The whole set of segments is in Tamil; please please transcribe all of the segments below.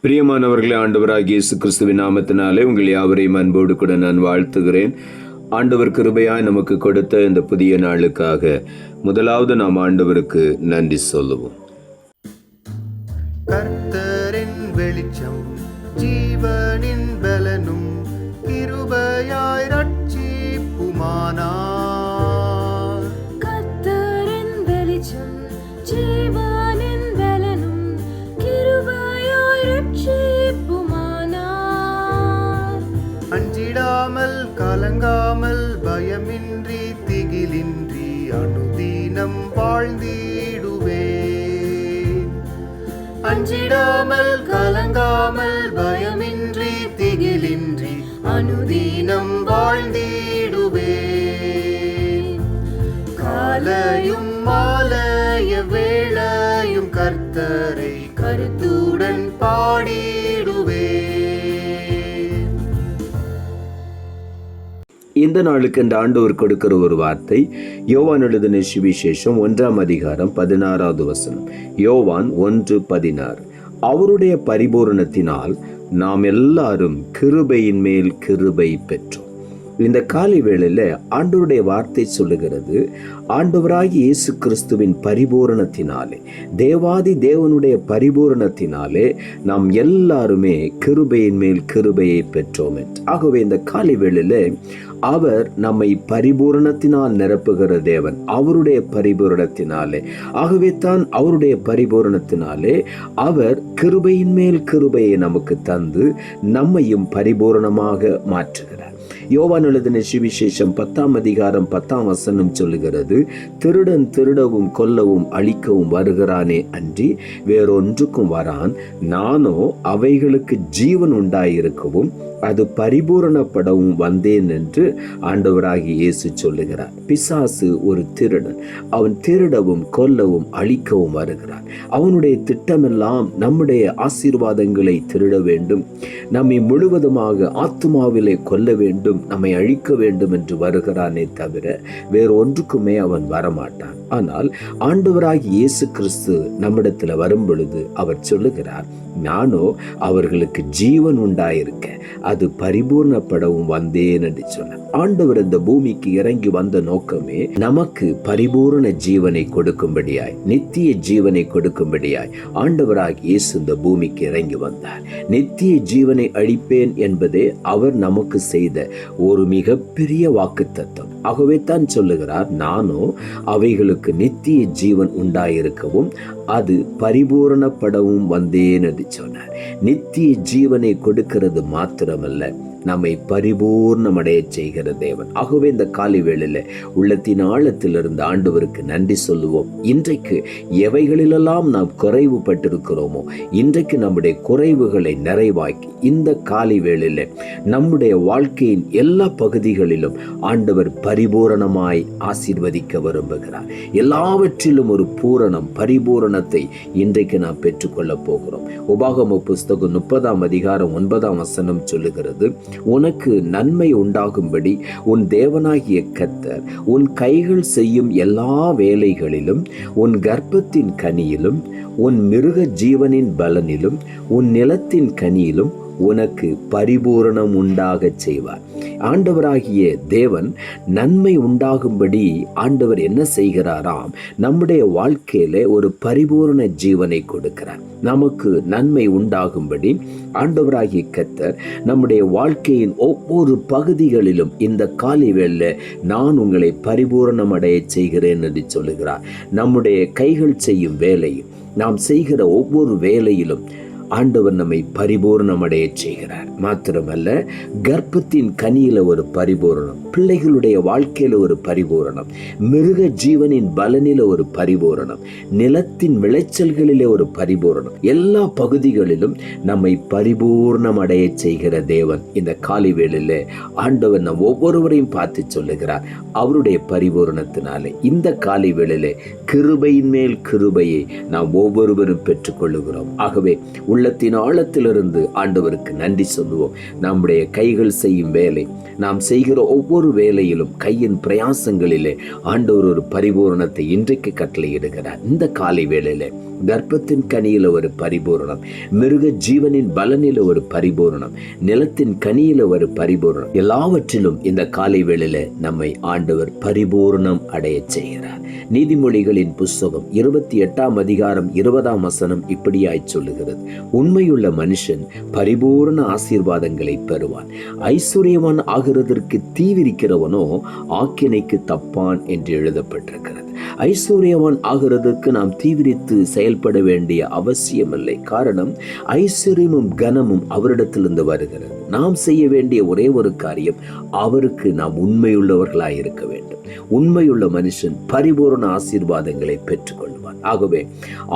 பிரியமானவர்களே, ஆண்டவராகிய இயேசு கிறிஸ்துவின் நாமத்தினாலே உங்கள் யாவரையும் அன்போடு கூட நான் வாழ்த்துகிறேன். ஆண்டவர் கிருபையாய் நமக்கு கொடுத்த இந்த புதிய நாளுக்காக முதலாவது நாம் ஆண்டவருக்கு நன்றி சொல்லுவோம். கர்த்தரின் வெளிச்சம் ஜீவனின் பலனும் கிருபையாய் ரட்சிப்புமானார். கர்த்தரின் வெளிச்சம் ஜீவனின் பலனும் கிருபையாய் ரட்சிப்புமானார். அஞ்சிடாமல் கலங்காமல் பயமின்றி திகிலின்றி அனுதினம் வாழ்ந்திடுவேன். அஞ்சிடாமல் கலங்காமல் பயமின்றி திகிலின்றி அனுதினம் வாழ்ந்திடுவேன். காலையும் மாலைய வேளையும் கர்த்தரை கருத்துடன் பாடிடுவேன். இந்த நாளுக்கு இந்த ஆண்டவர் கொடுக்கிற ஒரு வார்த்தை யோவான் எழுதின சுவிசேஷம் 1ஆம் அதிகாரம் 16வது வசனம். யோவான் 1:16. அவருடைய பரிபூரணத்தினால் நாம் எல்லாரும் கிருபையின் மேல் கிருபை பெற்றோம். இந்த காலை வேளையில ஆண்டவருடைய வார்த்தை சொல்லுகிறது, ஆண்டவராகிய இயேசு கிறிஸ்துவின் பரிபூரணத்தினாலே, தேவாதி தேவனுடைய பரிபூரணத்தினாலே நாம் எல்லாருமே கிருபையின் மேல் கிருபையை பெற்றோம் என்று. ஆகவே இந்த காலை வேளையில அவர் நம்மை பரிபூரணத்தினால் நிரப்புகிற தேவன், அவருடைய பரிபூரணத்தினாலே. ஆகவே தான் அவருடைய பரிபூரணத்தினாலே அவர் கிருபையின் மேல் கிருபையை நமக்கு தந்து நம்மையும் பரிபூரணமாக மாற்றுகிறார். யோவான் எழுதின சுவிசேஷம் 10ஆம் அதிகாரம் 10ஆம் வசனம் சொல்லுகிறது, திருடன் திருடவும் கொல்லவும் அழிக்கவும் வருகிறானே அன்றி வேறொன்றுக்கும் வரான். நானோ அவைகளுக்கு ஜீவன் உண்டாயிருக்கவும் அது பரிபூரணப்படவும் வந்தேன் என்று ஆண்டவராகிய இயேசு சொல்லுகிறார். பிசாசு ஒரு திருடன், அவன் திருடவும் கொல்லவும் அழிக்கவும் வருகிறான். அவனுடைய திட்டமெல்லாம் நம்முடைய ஆசீர்வாதங்களை திருட வேண்டும், நம்மை முழுவதுமாக ஆத்துமாவிலே கொல்ல வேண்டும், நம்மை அழிக்க வேண்டும் என்று வருகிறானே தவிர வேறு ஒன்றுக்குமே அவன் வரமாட்டான். ஆனால் ஆண்டவராகிய இயேசு கிறிஸ்து நம்மிடத்துல வரும் பொழுது அவர் சொல்லுகிறார், நானோ அவர்களுக்கு ஜீவன் உண்டாயிருக்க அது பரிபூர்ணப்படவும் வந்தேன் என்று சொன்னார். ஆண்டவர் இந்த பூமிக்கு இறங்கி வந்த நோக்கமே நமக்கு பரிபூர்ண ஜீவனை கொடுக்கும்படியாய், நித்திய ஜீவனை கொடுக்கும்படியாய் ஆண்டவராகிய இயேசு இந்த பூமிக்கு இறங்கி வந்தார். நித்திய ஜீவனை அளிப்பேன் என்பதே அவர் நமக்கு செய்த ஒரு மிகப்பெரிய வாக்குத்தத்தம். ஆகவே தான் சொல்லுகிறார், நானோ அவைகளுக்கு நித்திய ஜீவன் உண்டாயிருக்கவும் அது பரிபூரணப்படவும் வந்தேன் என்று சொன்னார். நித்திய ஜீவனை கொடுக்கிறது மாத்திரமல்ல, நம்மை பரிபூர்ணமடைய செய்கிற தேவன். ஆகவே இந்த காலை வேளையில உள்ளத்தின் ஆழத்திலிருந்து ஆண்டவருக்கு நன்றி சொல்லுவோம். இன்றைக்கு எவைகளிலெல்லாம் நாம் குறைவுபட்டிருக்கிறோமோ, இன்றைக்கு நம்முடைய குறைவுகளை நிறைவாக்கி இந்த காலை வேளையில நம்முடைய வாழ்க்கையின் எல்லா பகுதிகளிலும் ஆண்டவர் பரிபூரணமாய் ஆசீர்வதிக்க விரும்புகிறார். எல்லாவற்றிலும் ஒரு பூரணம், பரிபூரணத்தை இன்றைக்கு நாம் பெற்றுக்கொள்ள போகிறோம். உபாகம புஸ்தகம் 30ஆம் அதிகாரம் 9ஆம் வசனம் சொல்லுகிறது, உனக்கு நன்மை உண்டாகும்படி உன் தேவனாகிய கர்த்தர் உன் கைகள் செய்யும் எல்லா வேலைகளிலும், உன் கர்ப்பத்தின் கனியிலும், உன் மிருக ஜீவனின் பலனிலும், உன் நிலத்தின் கனியிலும் உனக்கு பரிபூரணம் உண்டாகச் செய்வார். ஆண்டவராகிய தேவன் நன்மை உண்டாகும்படி ஆண்டவர் என்ன செய்கிறாராம், நம்முடைய வாழ்க்கையில ஒரு பரிபூரண ஜீவனை கொடுக்கிறார். நமக்கு நன்மை உண்டாகும்படி ஆண்டவராகிய கர்த்தர் நம்முடைய வாழ்க்கையின் ஒவ்வொரு பகுதிகளிலும் இந்த காலை வேளையில நான் உங்களை பரிபூரணம் அடைய செய்கிறேன் என்று சொல்லுகிறார். நம்முடைய கைகள் செய்யும் வேலையும், நாம் செய்கிற ஒவ்வொரு வேலையிலும் ஆண்டவர் நம்மை பரிபூர்ணமடைய செய்கிறார். மாத்திரமல்ல, கர்ப்பத்தின் கனியில ஒரு பரிபூரணம், பிள்ளைகளுடைய வாழ்க்கையில ஒரு பரிபூரணம், மிருக ஜீவனின் பலனில ஒரு பரிபூரணம், நிலத்தின் விளைச்சல்களிலே ஒரு பரிபூரணம், எல்லா பகுதிகளிலும் நம்மை பரிபூர்ணமடைய செய்கிற தேவன். இந்த காலை வேளையில ஆண்டவர் நம் ஒவ்வொருவரையும் பார்த்து சொல்லுகிறார், அவருடைய பரிபூரணத்தினாலே இந்த காலை வேளையில கிருபையின் மேல் கிருபையை நாம் ஒவ்வொருவரும் பெற்றுக்கொள்ளுகிறோம். ஆகவே உள்ளத்தின் ஆழத்திலிருந்து ஆண்டவருக்கு நன்றி சொல்லுவோம். நம்முடைய கைகள் செய்யும் வேலை, நாம் செய்கிற ஒவ்வொரு வேலையிலும் கையின் பிரயாசங்களிலே ஆண்டவர் ஒரு பரிபூரணத்தை இன்றைக்கு கட்டளையிடுகிறார். இந்த காலை வேளையில கர்ப்பத்தின் கனியில ஒரு பரிபூரணம், மிருக ஜீவனின் பலனில ஒரு பரிபூரணம், நிலத்தின் கனியில ஒரு பரிபூரணம், எல்லாவற்றிலும் இந்த காலை வேளையில நம்மை ஆண்டவர் பரிபூரணம் அடைய செய்கிறார். நீதிமொழிகளின் புஸ்தகம் 28ஆம் அதிகாரம் 20ஆம் வசனம் இப்படியாய் சொல்லுகிறது, உண்மையுள்ள மனுஷன் பரிபூரண ஆசீர்வாதங்களை பெறுவான், ஐஸ்வர்யவான் ஆகிறதற்கு தீவிரிக்கிறவனோ ஆக்கினைக்கு தப்பான் என்று எழுதப்பட்டிருக்கிறது. ஐஸ்வர்யவான் ஆகிறதுக்கு நாம் தீவிரித்து செயல்பட வேண்டிய அவசியமில்லை. காரணம், ஐஸ்வர்யமும் கனமும் அவரிடத்திலிருந்து வருகிறது. நாம் செய்ய வேண்டிய ஒரே ஒரு காரியம், அவருக்கு நாம் உண்மையுள்ளவர்களாய் இருக்க வேண்டும். உண்மையுள்ள மனுஷன் பரிபூரண ஆசீர்வாதங்களை பெற்றுக்கொள்வான். ஆகவே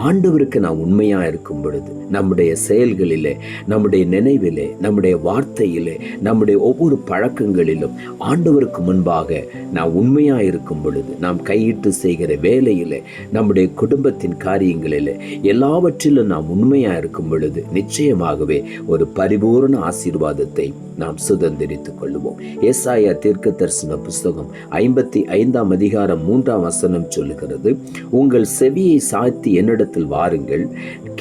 ஆண்டவருக்கு நாம் உண்மையா இருக்கும் பொழுது நம்முடைய செயல்களிலே, நம்முடைய நினைவிலே, நம்முடைய வார்த்தையிலே, நம்முடைய ஒவ்வொரு பழக்கங்களிலும் ஆண்டவருக்கு முன்பாக நாம் உண்மையா இருக்கும் பொழுது, நாம் கையிட்டு செய்கிற வேலையிலே, நம்முடைய குடும்பத்தின் காரியங்களிலே, எல்லாவற்றிலும் நாம் உண்மையா இருக்கும் பொழுது நிச்சயமாகவே ஒரு பரிபூரண ஆசீர்வாதத்தை நாம் சுதந்திரித்துக் கொள்வோம். ஏசாயா தீர்க்கதரிசன புஸ்தகம் 55ஆம் அதிகாரம் 3ஆம் வசனம் சொல்லுகிறது, உங்கள் செவியை சாய்த்தி என்னிடத்தில் வாருங்கள்,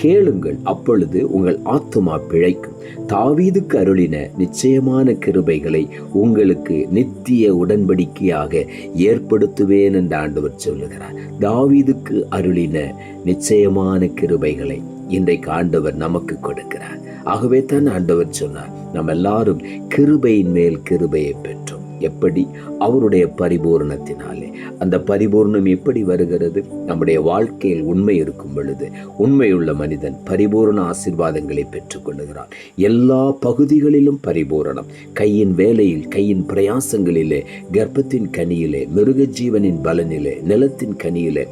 கேளுங்கள், அப்பொழுது உங்கள் ஆத்துமா பிழைக்கும். தாவீதுக்கு அருளின நிச்சயமான கிருபைகளை உங்களுக்கு நித்திய உடன்படிக்கையாக ஏற்படுத்துவேன் என்று ஆண்டவர் சொல்லுகிறார். தாவீதுக்கு அருளின நிச்சயமான கிருபைகளை இன்றைக்கு ஆண்டவர் நமக்கு கொடுக்கிறார். ஆகவே தான் ஆண்டவர் சொன்னார், நாம் எல்லாரும் கிருபையின் மேல் கிருபையை பெற்றோம். எப்படி? அவருடைய பரிபூரணத்தினாலே. அந்த பரிபூர்ணம் எப்படி வருகிறது? நம்முடைய வாழ்க்கையில் உண்மை இருக்கும் பொழுது உண்மையுள்ள மனிதன் பரிபூரண ஆசீர்வாதங்களை பெற்றுக் கொள்ளுகிறான். எல்லா பகுதிகளிலும் பரிபூரணம். கையின் வேலையில், கையின் பிரயாசங்களிலே, கர்ப்பத்தின் கனியிலே, மிருக ஜீவனின் பலனிலே, நிலத்தின் கனியிலே,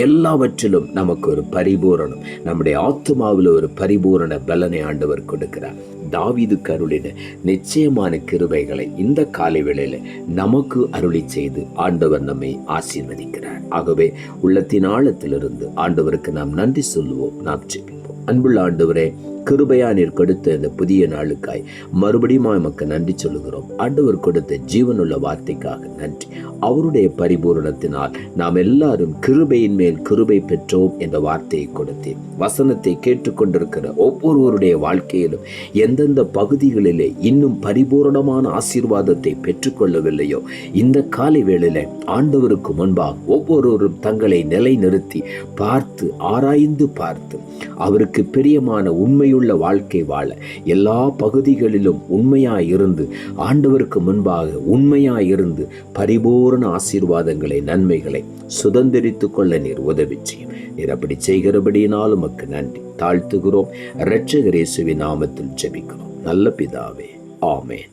எல்லாவற்றிலும் நமக்கு ஒரு பரிபூரணம், நம்முடைய ஆத்துமாவில் ஒரு பரிபூரண பலனை ஆண்டவர் கொடுக்கிறார். தாவீதுக்கு அருளின நிச்சயமான கிருபைகளை இந்த காலை வேளையில நமக்கு அருளி செய்து ஆண்டவர் நம்மை ஆசீர்வதிக்கிறார். ஆகவே உள்ளத்தின் ஆழத்திலிருந்து ஆண்டவருக்கு நாம் நன்றி சொல்லுவோம், நாம் ஜெபிப்போம். அன்புள்ள ஆண்டவரே, கிருபையா நீர் கொடுத்த இந்த புதிய நாளுக்காய் மறுபடியும் நமக்கு நன்றி சொல்லுகிறோம். ஆண்டவர் கொடுத்த ஜீவனுள்ள வார்த்தைக்காக நன்றி. அவருடைய பரிபூரணத்தினால் நாம் எல்லாரும் கிருபையின் மேல் கிருபை பெற்றோம் என்ற வார்த்தையை கொடுத்தேன். வசனத்தை கேட்டுக்கொண்டிருக்கிற ஒவ்வொருவருடைய வாழ்க்கையிலும் எந்தெந்த பகுதிகளிலே இன்னும் பரிபூரணமான ஆசீர்வாதத்தை பெற்றுக்கொள்ளவில்லையோ, இந்த காலை வேளையில ஆண்டவருக்கு முன்பாக ஒவ்வொருவரும் தங்களை நிலைநிறுத்தி பார்த்து, ஆராய்ந்து பார்த்து, அவருக்கு பிரியமான உண்மையுள்ள வாழ்க்கை வாழ எல்லா பகுதிகளிலும் உண்மையாய் இருந்து, ஆண்டவருக்கு முன்பாக உண்மையாய் இருந்து பரிபூரண ஆசீர்வாதங்களை, நன்மைகளை சுதந்திரித்துக் கொள்ள நீர் உதவி செய்யும். நீர் அப்படி செய்கிறபடியினாலும் உமக்கு நன்றி தாழ்த்துகிறோம். இரட்சகர் இயேசுவின் நாமத்தில் ஜெபிக்கிறோம் நல்ல பிதாவே, ஆமென்.